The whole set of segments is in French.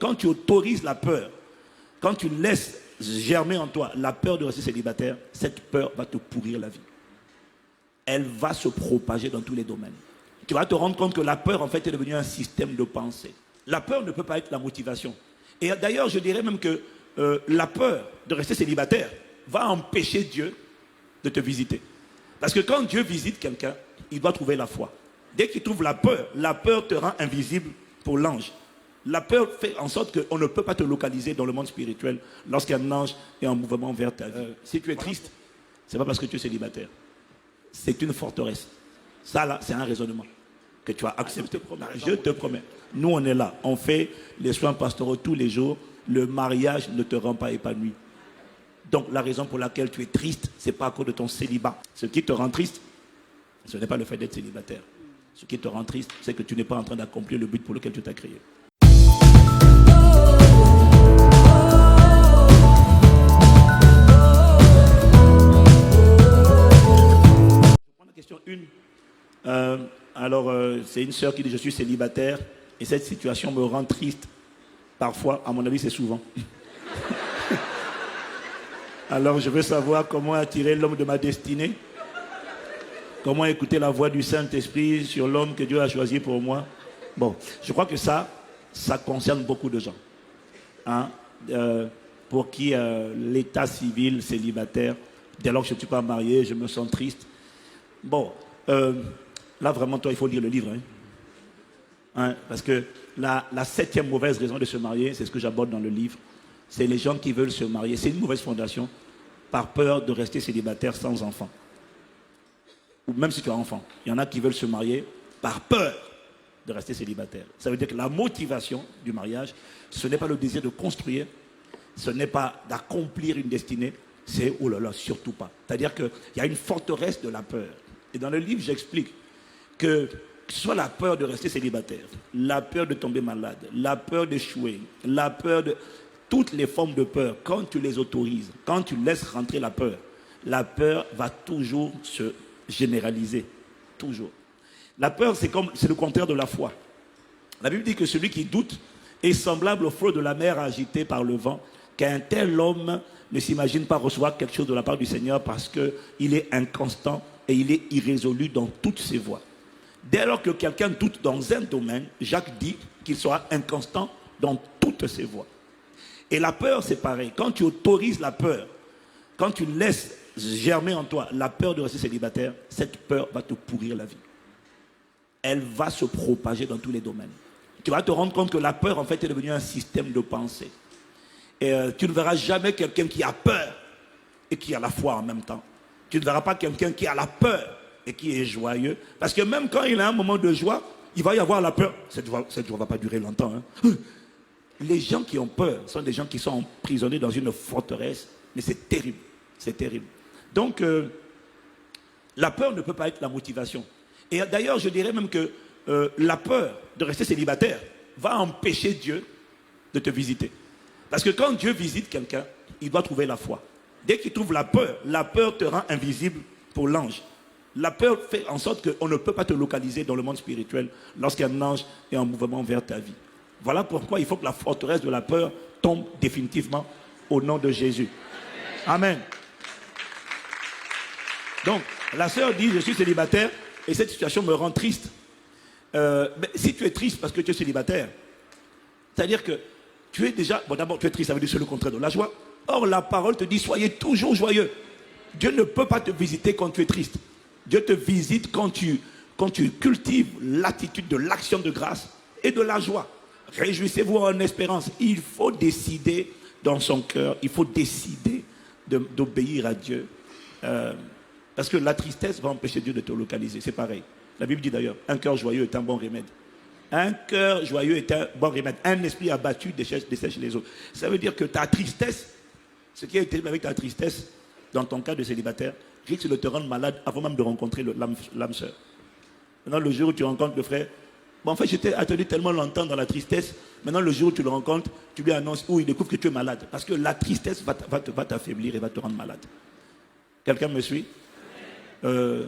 quand tu autorises la peur, quand tu laisses germer en toi la peur de rester célibataire, cette peur va te pourrir la vie. Elle va se propager dans tous les domaines. Tu vas te rendre compte que la peur, en fait, est devenue un système de pensée. La peur ne peut pas être la motivation. Et d'ailleurs, je dirais même que la peur de rester célibataire va empêcher Dieu de te visiter. Parce que quand Dieu visite quelqu'un, il doit trouver la foi. Dès qu'il trouve la peur te rend invisible pour l'ange. La peur fait en sorte qu'on ne peut pas te localiser dans le monde spirituel lorsqu'un ange est en mouvement vers ta vie. Si tu es triste, ce n'est pas parce que tu es célibataire. C'est une forteresse. Ça là, c'est un raisonnement que tu as accepté. Je te promets. Nous, on est là. On fait les soins pastoraux tous les jours. Le mariage ne te rend pas épanoui. Donc, la raison pour laquelle tu es triste, ce n'est pas à cause de ton célibat. Ce qui te rend triste, ce n'est pas le fait d'être célibataire. Ce qui te rend triste, c'est que tu n'es pas en train d'accomplir le but pour lequel tu t'as créé. Je prends la question 1. C'est une sœur qui dit « Je suis célibataire et cette situation me rend triste. » Parfois, à mon avis, c'est souvent. Alors, je veux savoir comment attirer l'homme de ma destinée. Comment écouter la voix du Saint-Esprit sur l'homme que Dieu a choisi pour moi. Bon, je crois que ça concerne beaucoup de gens. Hein? Pour qui l'état civil célibataire, dès lors que je ne suis pas marié, je me sens triste. Bon, là vraiment, toi, il faut lire le livre. Hein, parce que la 7e mauvaise raison de se marier, c'est ce que j'aborde dans le livre, c'est les gens qui veulent se marier. C'est une mauvaise fondation par peur de rester célibataire sans enfant. Ou même si tu as enfant. Il y en a qui veulent se marier par peur de rester célibataire. Ça veut dire que la motivation du mariage, ce n'est pas le désir de construire, ce n'est pas d'accomplir une destinée, c'est, oh là là, surtout pas. C'est-à-dire qu'il y a une forteresse de la peur. Et dans le livre, j'explique que ce soit la peur de rester célibataire, la peur de tomber malade, la peur d'échouer, la peur de... Toutes les formes de peur, quand tu les autorises, quand tu laisses rentrer la peur va toujours se généraliser. Toujours. La peur, c'est le contraire de la foi. La Bible dit que celui qui doute est semblable au flot de la mer agité par le vent, qu'un tel homme ne s'imagine pas recevoir quelque chose de la part du Seigneur parce qu'il est inconstant et il est irrésolu dans toutes ses voies. Dès lors que quelqu'un doute dans un domaine, Jacques dit qu'il sera inconstant dans toutes ses voies. Et la peur, c'est pareil. Quand tu autorises la peur, quand tu laisses germer en toi la peur de rester célibataire, cette peur va te pourrir la vie. Elle va se propager dans tous les domaines. Tu vas te rendre compte que la peur, en fait, est devenue un système de pensée. Et tu ne verras jamais quelqu'un qui a peur et qui a la foi en même temps. Tu ne verras pas quelqu'un qui a la peur et qui est joyeux. Parce que même quand il a un moment de joie, il va y avoir la peur. Cette joie ne va pas durer longtemps. Hein. Les gens qui ont peur sont des gens qui sont emprisonnés dans une forteresse. Mais c'est terrible. C'est terrible. Donc, la peur ne peut pas être la motivation. Et d'ailleurs, je dirais même que la peur de rester célibataire va empêcher Dieu de te visiter. Parce que quand Dieu visite quelqu'un, il doit trouver la foi. Dès qu'il trouve la peur te rend invisible pour l'ange. La peur fait en sorte qu'on ne peut pas te localiser dans le monde spirituel lorsqu'un ange est en mouvement vers ta vie. Voilà pourquoi il faut que la forteresse de la peur tombe définitivement au nom de Jésus. Amen. Donc, la sœur dit, je suis célibataire et cette situation me rend triste. Mais si tu es triste parce que tu es célibataire, c'est-à-dire que tu es déjà... Bon, d'abord, tu es triste, ça veut dire que c'est le contraire de la joie. Or, la parole te dit, soyez toujours joyeux. Dieu ne peut pas te visiter quand tu es triste. Dieu te visite quand tu cultives l'attitude de l'action de grâce et de la joie. Réjouissez-vous en espérance. Il faut décider dans son cœur, il faut décider d'obéir à Dieu. Parce que la tristesse va empêcher Dieu de te localiser. C'est pareil. La Bible dit d'ailleurs, un cœur joyeux est un bon remède. Un cœur joyeux est un bon remède. Un esprit abattu dessèche les autres. Ça veut dire que ta tristesse, ce qui est terrible avec ta tristesse, dans ton cas de célibataire, risque de te rendre malade avant même de rencontrer l'âme sœur. Maintenant, le jour où tu rencontres le frère, bon, en fait, j'étais attendu tellement longtemps dans la tristesse. Maintenant, le jour où tu le rencontres, tu lui annonces ou il découvre que tu es malade. Parce que la tristesse va t'affaiblir et va te rendre malade. Quelqu'un me suit? Il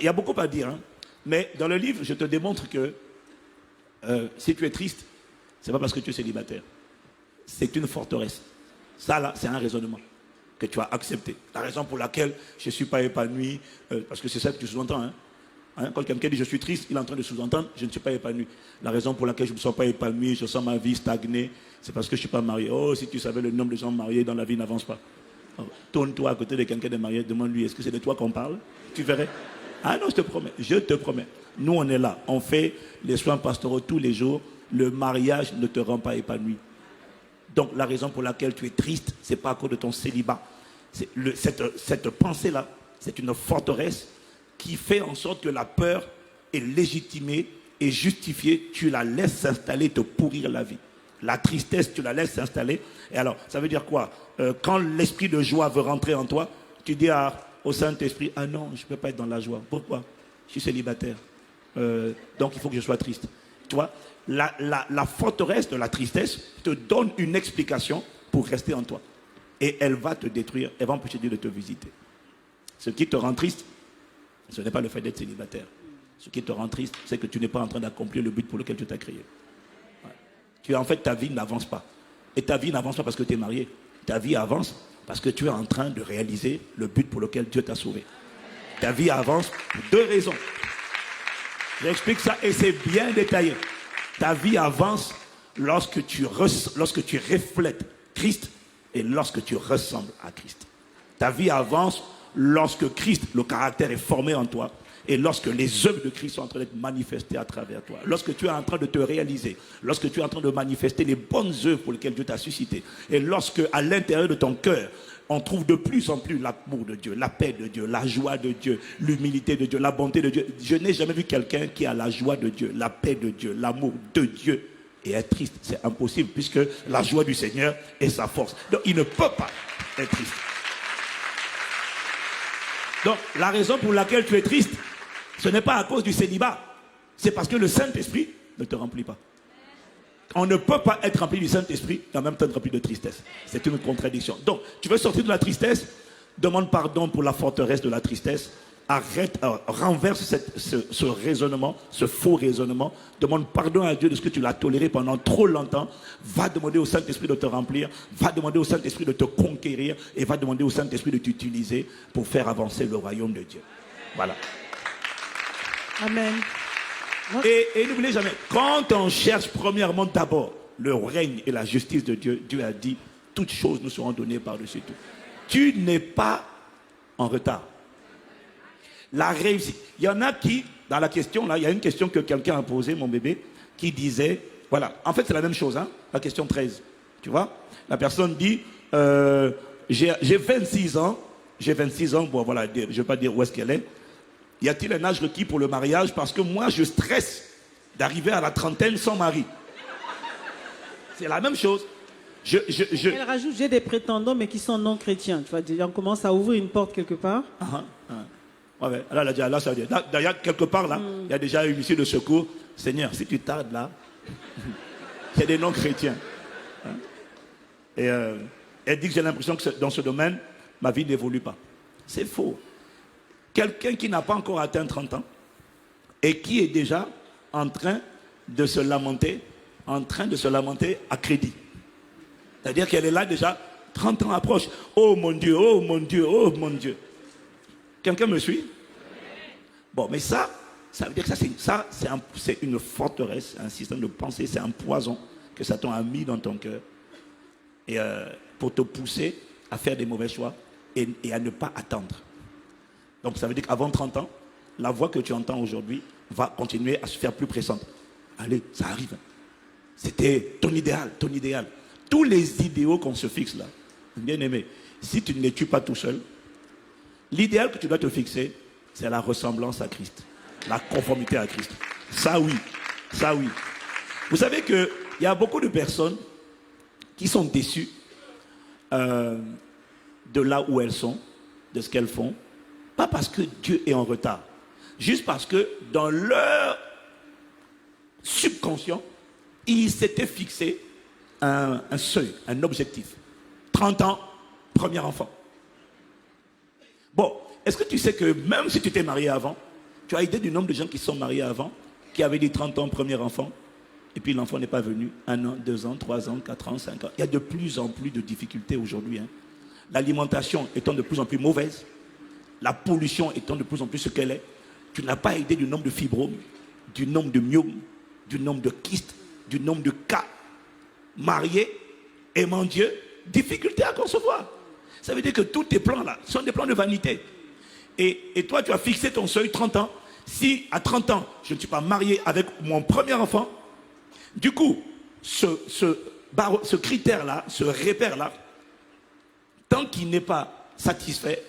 y a beaucoup à dire. Hein. Mais dans le livre, je te démontre que si tu es triste, c'est pas parce que tu es célibataire. C'est une forteresse. Ça, là, c'est un raisonnement que tu as accepté. La raison pour laquelle je ne suis pas épanoui, parce que c'est ça que tu sous-entends. Quand quelqu'un dit je suis triste, il est en train de sous-entendre je ne suis pas épanoui. La raison pour laquelle je ne me sens pas épanoui, je sens ma vie stagner, c'est parce que je ne suis pas marié. Oh, si tu savais le nombre de gens mariés dans la vie n'avance pas. Oh, tourne-toi à côté de quelqu'un de marié, demande-lui, est-ce que c'est de toi qu'on parle? Tu verrais. Ah non, je te promets. Nous, on est là. On fait les soins pastoraux tous les jours. Le mariage ne te rend pas épanoui. Donc, la raison pour laquelle tu es triste, ce n'est pas à cause de ton célibat. Cette pensée-là, c'est une forteresse qui fait en sorte que la peur est légitimée et justifiée. Tu la laisses s'installer, te pourrir la vie. La tristesse, tu la laisses s'installer. Et alors, ça veut dire quoi? Quand l'esprit de joie veut rentrer en toi, tu dis au Saint-Esprit, ah non, je ne peux pas être dans la joie. Pourquoi? Je suis célibataire. Donc, il faut que je sois triste. Tu vois, la forteresse de la tristesse te donne une explication pour rester en toi. Et elle va te détruire, elle va empêcher Dieu de te visiter. Ce qui te rend triste, ce n'est pas le fait d'être célibataire. Ce qui te rend triste, c'est que tu n'es pas en train d'accomplir le but pour lequel tu t'as créé. En fait, ta vie n'avance pas. Et ta vie n'avance pas parce que tu es marié. Ta vie avance parce que tu es en train de réaliser le but pour lequel Dieu t'a sauvé. Ta vie avance pour deux raisons. J'explique ça et c'est bien détaillé. Ta vie avance lorsque tu reflètes Christ et lorsque tu ressembles à Christ. Ta vie avance lorsque Christ, le caractère est formé en toi et lorsque les œuvres de Christ sont en train d'être manifestées à travers toi. Lorsque tu es en train de te réaliser, lorsque tu es en train de manifester les bonnes œuvres pour lesquelles Dieu t'a suscité et lorsque à l'intérieur de ton cœur, on trouve de plus en plus l'amour de Dieu, la paix de Dieu, la joie de Dieu, l'humilité de Dieu, la bonté de Dieu. Je n'ai jamais vu quelqu'un qui a la joie de Dieu, la paix de Dieu, l'amour de Dieu et être triste. C'est impossible puisque la joie du Seigneur est sa force. Donc il ne peut pas être triste. Donc la raison pour laquelle tu es triste, ce n'est pas à cause du célibat. C'est parce que le Saint-Esprit ne te remplit pas. On ne peut pas être rempli du Saint-Esprit et en même temps être rempli de tristesse. C'est une contradiction. Donc, tu veux sortir de la tristesse, demande pardon pour la forteresse de la tristesse. Arrête, renverse ce raisonnement, ce faux raisonnement. Demande pardon à Dieu de ce que tu l'as toléré pendant trop longtemps. Va demander au Saint-Esprit de te remplir. Va demander au Saint-Esprit de te conquérir. Et va demander au Saint-Esprit de t'utiliser pour faire avancer le royaume de Dieu. Voilà. Amen. Et n'oubliez jamais, quand on cherche premièrement d'abord le règne et la justice de Dieu, Dieu a dit, toutes choses nous seront données par-dessus tout. Tu n'es pas en retard. La réussite. Il y en a qui, dans la question là, il y a une question que quelqu'un a posée, mon bébé, qui disait, voilà, en fait c'est la même chose, la question 13. Tu vois, la personne dit, j'ai 26 ans, bon voilà, je ne vais pas dire où est-ce qu'elle est. Y a-t-il un âge requis pour le mariage? Parce que moi, je stresse d'arriver à la trentaine sans mari. C'est la même chose. Elle rajoute, j'ai des prétendants, mais qui sont non chrétiens. Tu vois, déjà, on commence à ouvrir une porte quelque part. Ouais. Là, ça veut dire. D'ailleurs, quelque part, là, il y a déjà une issue de secours. Seigneur, si tu tardes là, il y a des non-chrétiens. Et elle dit que j'ai l'impression que dans ce domaine, ma vie n'évolue pas. C'est faux. Quelqu'un qui n'a pas encore atteint 30 ans et qui est déjà en train de se lamenter à crédit. C'est-à-dire qu'elle est là déjà, 30 ans approche. Oh mon Dieu, oh mon Dieu, oh mon Dieu. Quelqu'un me suit? Bon, mais ça veut dire que c'est une forteresse, un système de pensée, c'est un poison que Satan a mis dans ton cœur et pour te pousser à faire des mauvais choix et à ne pas attendre. Donc ça veut dire qu'avant 30 ans, la voix que tu entends aujourd'hui va continuer à se faire plus pressante. Allez, ça arrive. C'était ton idéal. Tous les idéaux qu'on se fixe là, bien aimé, si tu ne les tues pas tout seul, l'idéal que tu dois te fixer, c'est la ressemblance à Christ, la conformité à Christ. Ça oui. Vous savez qu'il y a beaucoup de personnes qui sont déçues de là où elles sont, de ce qu'elles font. Pas parce que Dieu est en retard, juste parce que dans leur subconscient, ils s'étaient fixé un seuil, un objectif. 30 ans, premier enfant. Bon, est-ce que tu sais que même si tu t'es marié avant, tu as idée du nombre de gens qui sont mariés avant, qui avaient dit 30 ans, premier enfant, et puis l'enfant n'est pas venu. 1 an, 2 ans, 3 ans, 4 ans, 5 ans. Il y a de plus en plus de difficultés aujourd'hui. L'alimentation étant de plus en plus mauvaise, la pollution étant de plus en plus ce qu'elle est, tu n'as pas idée du nombre de fibromes, du nombre de myomes, du nombre de kystes, du nombre de cas mariés, aimant Dieu, difficulté à concevoir. Ça veut dire que tous tes plans là sont des plans de vanité. Et toi, tu as fixé ton seuil 30 ans. Si à 30 ans, je ne suis pas marié avec mon premier enfant, du coup, ce critère-là, ce repère-là, tant qu'il n'est pas satisfait,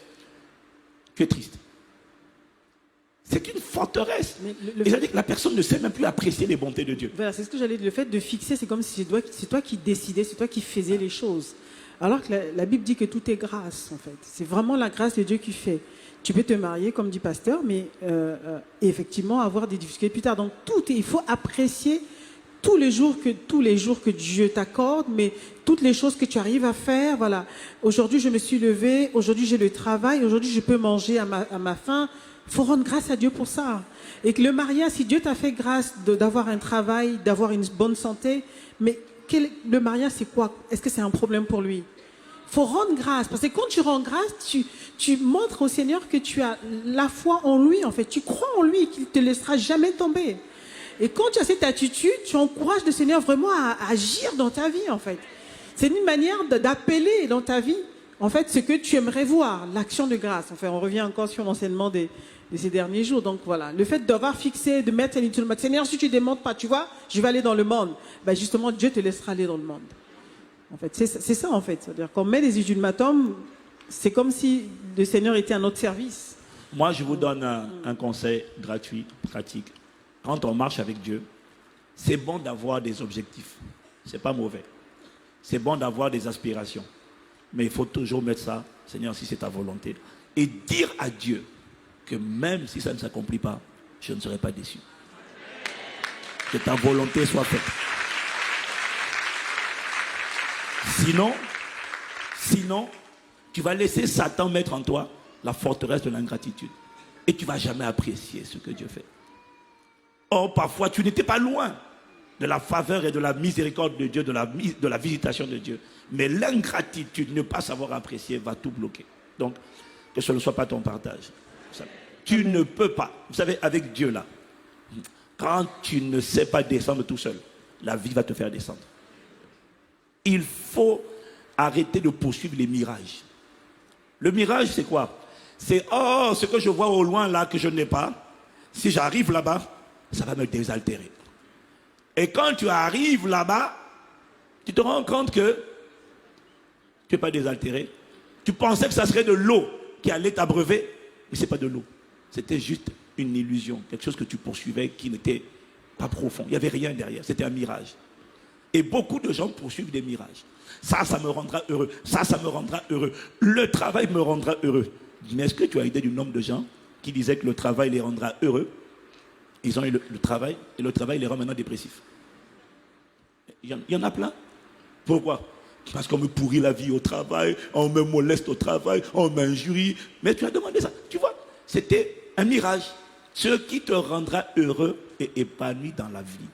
tu es triste. C'est une forteresse. Et ça veut dire que la personne ne sait même plus apprécier les bontés de Dieu. Voilà, c'est ce que j'allais dire. Le fait de fixer, c'est comme si c'est toi qui décidais, c'est toi qui faisais les choses. Alors que la Bible dit que tout est grâce, en fait. C'est vraiment la grâce de Dieu qui fait. Tu peux te marier, comme dit pasteur, mais effectivement avoir des difficultés plus tard. Donc il faut apprécier tous les jours que Dieu t'accorde, mais toutes les choses que tu arrives à faire. Voilà. Aujourd'hui, je me suis levée, aujourd'hui j'ai le travail, aujourd'hui je peux manger à ma faim. Il faut rendre grâce à Dieu pour ça. Et que le mariage, si Dieu t'a fait grâce d'avoir un travail, d'avoir une bonne santé, mais le mariage, c'est quoi? Est-ce que c'est un problème pour lui? Il faut rendre grâce. Parce que quand tu rends grâce, tu montres au Seigneur que tu as la foi en lui, en fait. Tu crois en lui, qu'il ne te laissera jamais tomber. Et quand tu as cette attitude, tu encourages le Seigneur vraiment à agir dans ta vie, en fait. C'est une manière d'appeler dans ta vie, en fait, ce que tu aimerais voir, l'action de grâce. Enfin, on revient encore sur l'enseignement de ces derniers jours. Donc voilà, le fait d'avoir fixé, de mettre un ultimatum, Seigneur, si tu ne demandes pas, tu vois, je vais aller dans le monde. Ben justement, Dieu te laissera aller dans le monde. En fait, c'est ça, en fait. C'est-à-dire qu'on met des ultimatums, c'est comme si le Seigneur était à notre service. Moi, je vous donne un conseil gratuit, pratique. Quand on marche avec Dieu, c'est bon d'avoir des objectifs. C'est pas mauvais. C'est bon d'avoir des aspirations. Mais il faut toujours mettre ça, Seigneur, si c'est ta volonté. Et dire à Dieu que même si ça ne s'accomplit pas, je ne serai pas déçu. Que ta volonté soit faite. Sinon, tu vas laisser Satan mettre en toi la forteresse de l'ingratitude. Et tu ne vas jamais apprécier ce que Dieu fait. Or, parfois, tu n'étais pas loin de la faveur et de la miséricorde de Dieu, de la visitation de Dieu. Mais l'ingratitude, ne pas savoir apprécier, va tout bloquer. Donc, que ce ne soit pas ton partage. Tu ne peux pas. Vous savez, avec Dieu là, quand tu ne sais pas descendre tout seul, la vie va te faire descendre. Il faut arrêter de poursuivre les mirages. Le mirage, c'est quoi? C'est, oh, ce que je vois au loin là que je n'ai pas, si j'arrive là-bas, ça va me désaltérer. Et quand tu arrives là-bas, tu te rends compte que tu n'es pas désaltéré. Tu pensais que ça serait de l'eau qui allait t'abreuver, mais ce n'est pas de l'eau. C'était juste une illusion, quelque chose que tu poursuivais qui n'était pas profond. Il n'y avait rien derrière, c'était un mirage. Et beaucoup de gens poursuivent des mirages. Ça me rendra heureux. Ça me rendra heureux. Le travail me rendra heureux. Mais est-ce que tu as idée du nombre de gens qui disaient que le travail les rendra heureux? Ils ont eu le travail, et le travail les rend maintenant dépressifs. Il y en a plein. Pourquoi? Parce qu'on me pourrit la vie au travail, on me moleste au travail, on m'injurie. Mais tu as demandé ça. Tu vois, c'était un mirage. Ce qui te rendra heureux et épanoui dans la vie,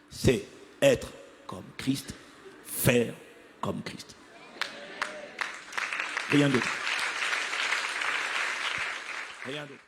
c'est être comme Christ, faire comme Christ. Rien d'autre. Rien d'autre.